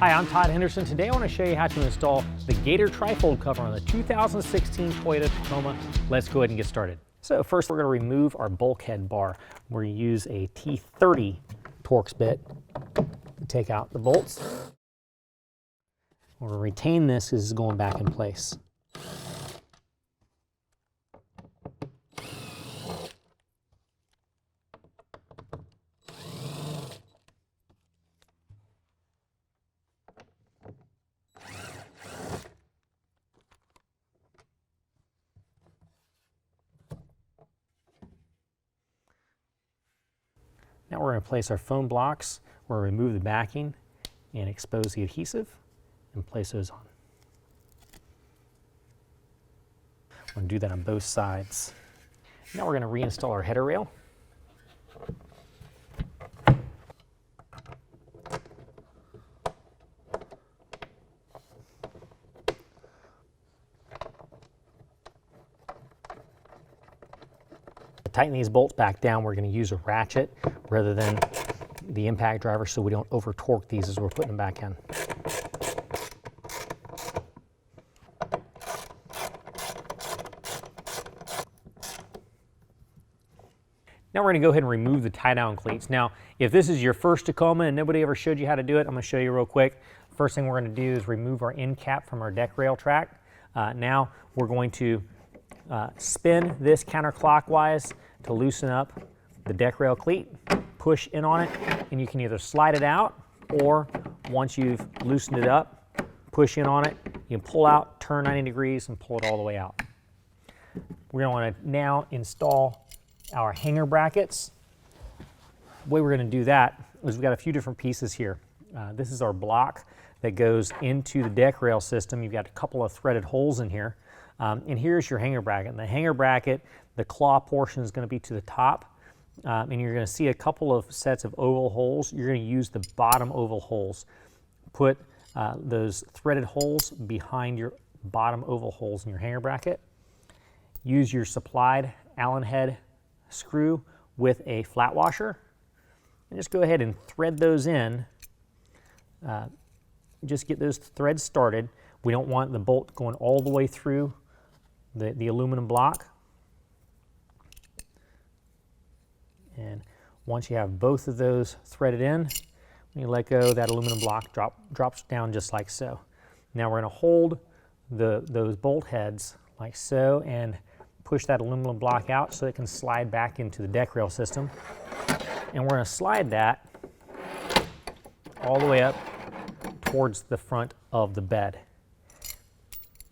Hi, I'm Todd Henderson. Today I want to show you how to install the Gator trifold cover on the 2016 Toyota Tacoma. Let's go ahead and get started. So first we're going to remove our bulkhead bar. We're going to use a T30 Torx bit to take out the bolts. We're going to retain this because it's going back in place. Now we're going to place our foam blocks. We're going to remove the backing and expose the adhesive and place those on. We're going to do that on both sides. Now we're going to reinstall our header rail. To tighten these bolts back down, we're going to use a ratchet rather than the impact driver so we don't over torque these as we're putting them back in. Now we're going to go ahead and remove the tie-down cleats. Now, if this is your first Tacoma and nobody ever showed you how to do it, I'm going to show you real quick. First thing we're going to do is remove our end cap from our deck rail track. Now we're going to spin this counterclockwise to loosen up the deck rail cleat. Push in on it, and you can either slide it out, or once you've loosened it up, push in on it. You can pull out, turn 90 degrees, and pull it all the way out. We're going to want to now install our hanger brackets. The way we're going to do that is we've got a few different pieces here. This is our block that goes into the deck rail system. You've got a couple of threaded holes in here. And here's your hanger bracket. And the hanger bracket, the claw portion is going to be to the top. And you're going to see a couple of sets of oval holes. You're going to use the bottom oval holes. Put those threaded holes behind your bottom oval holes in your hanger bracket. Use your supplied Allen head screw with a flat washer. And just go ahead and thread those in. Just get those threads started. We don't want the bolt going all the way through the aluminum block. And once you have both of those threaded in, when you let go, that aluminum block drops down just like so. Now we're going to hold those bolt heads like so and push that aluminum block out so it can slide back into the deck rail system. And we're going to slide that all the way up towards the front of the bed.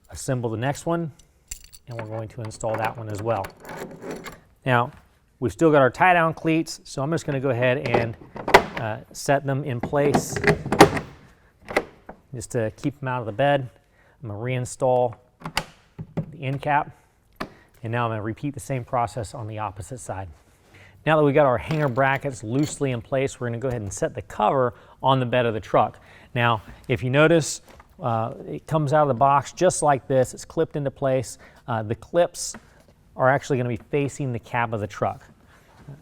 Assemble the next one, and we're going to install that one as well. Now, we've still got our tie-down cleats, so I'm just going to go ahead and set them in place just to keep them out of the bed. I'm going to reinstall the end cap, and now I'm going to repeat the same process on the opposite side. Now that we've got our hanger brackets loosely in place, we're going to go ahead and set the cover on the bed of the truck. Now, if you notice, it comes out of the box just like this. It's clipped into place. The clips are actually going to be facing the cab of the truck.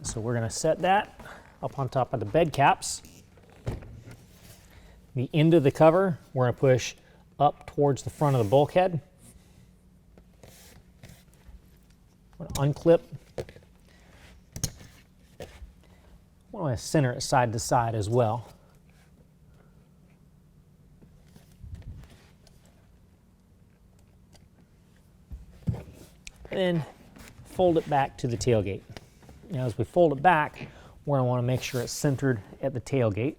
So we're going to set that up on top of the bed caps. The end of the cover, we're going to push up towards the front of the bulkhead. We're going to unclip. We're going to center it side to side as well. And then fold it back to the tailgate. Now as we fold it back, we're going to want to make sure it's centered at the tailgate.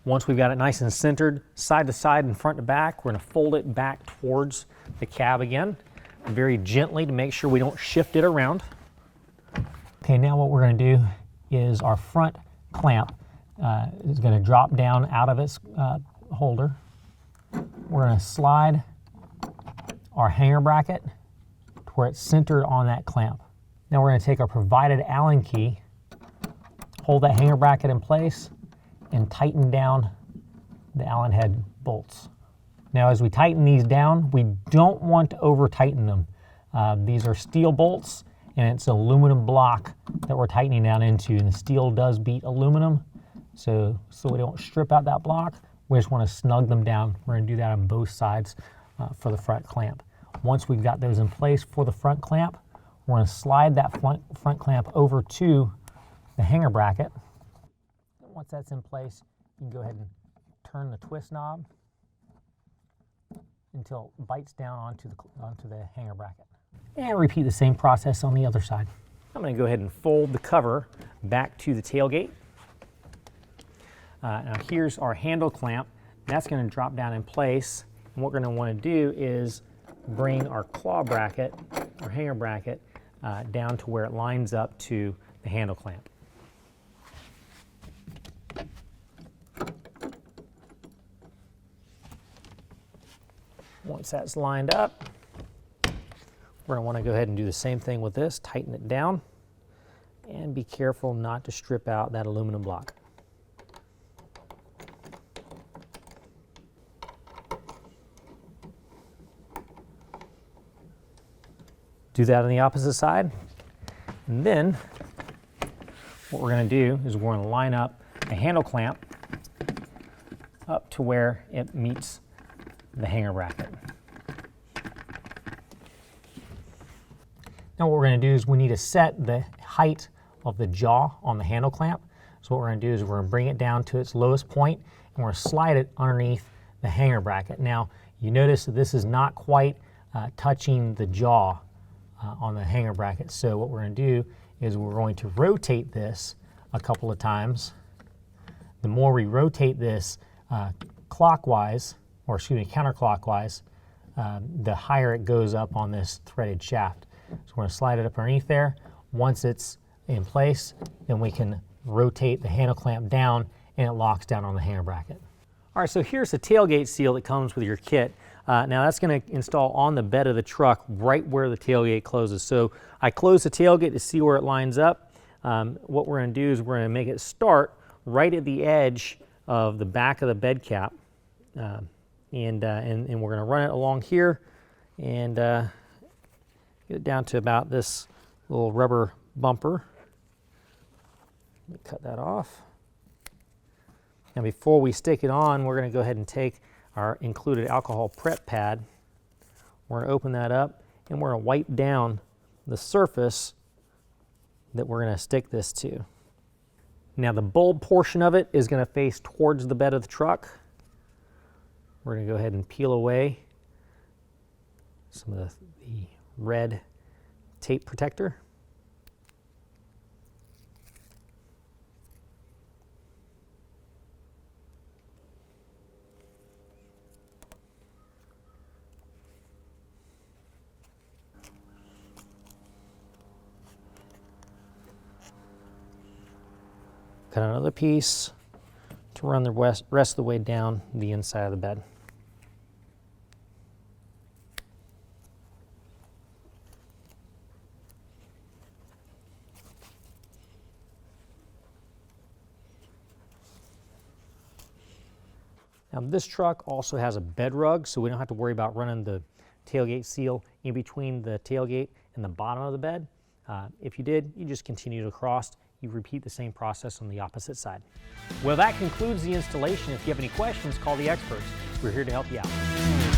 Once we've got it nice and centered side to side and front to back, we're going to fold it back towards the cab again, very gently to make sure we don't shift it around. Okay, now what we're going to do is our front clamp is going to drop down out of its holder. We're going to slide our hanger bracket to where it's centered on that clamp. Now we're going to take our provided Allen key, hold that hanger bracket in place, and tighten down the Allen head bolts. Now as we tighten these down, we don't want to over tighten them. These are steel bolts, and it's an aluminum block that we're tightening down into, and the steel does beat aluminum. So we don't strip out that block, we just want to snug them down. We're going to do that on both sides for the front clamp. Once we've got those in place for the front clamp, we're going to slide that front clamp over to the hanger bracket. Once that's in place, you can go ahead and turn the twist knob until it bites down onto the hanger bracket. And repeat the same process on the other side. I'm going to go ahead and fold the cover back to the tailgate. Now here's our handle clamp. That's going to drop down in place. And what we're going to want to do is bring our claw bracket, or hanger bracket, down to where it lines up to the handle clamp. Once that's lined up, we're going to want to go ahead and do the same thing with this, tighten it down, and be careful not to strip out that aluminum block. Do that on the opposite side, and then what we're going to do is we're going to line up a handle clamp up to where it meets the hanger bracket. Now what we're going to do is we need to set the height of the jaw on the handle clamp. So what we're going to do is we're going to bring it down to its lowest point, and we're going to slide it underneath the hanger bracket. Now you notice that this is not quite touching the jaw on the hanger bracket. So what we're going to do is we're going to rotate this a couple of times. The more we rotate this clockwise, or excuse me, counterclockwise, the higher it goes up on this threaded shaft. So we're going to slide it up underneath there. Once it's in place, then we can rotate the handle clamp down and it locks down on the hanger bracket. All right, so here's the tailgate seal that comes with your kit. Now that's going to install on the bed of the truck right where the tailgate closes. So I close the tailgate to see where it lines up. What we're going to do is we're going to make it start right at the edge of the back of the bed cap. And we're going to run it along here and get it down to about this little rubber bumper. Let me cut that off. Now before we stick it on, we're going to go ahead and take our included alcohol prep pad. We're going to open that up and we're going to wipe down the surface that we're going to stick this to. Now the bulb portion of it is going to face towards the bed of the truck. We're going to go ahead and peel away some of the red tape protector. Cut another piece to run the rest of the way down the inside of the bed. Now this truck also has a bed rug, so we don't have to worry about running the tailgate seal in between the tailgate and the bottom of the bed. If you did, you just continue to cross. You repeat the same process on the opposite side. Well, that concludes the installation. If you have any questions, call the experts. We're here to help you out.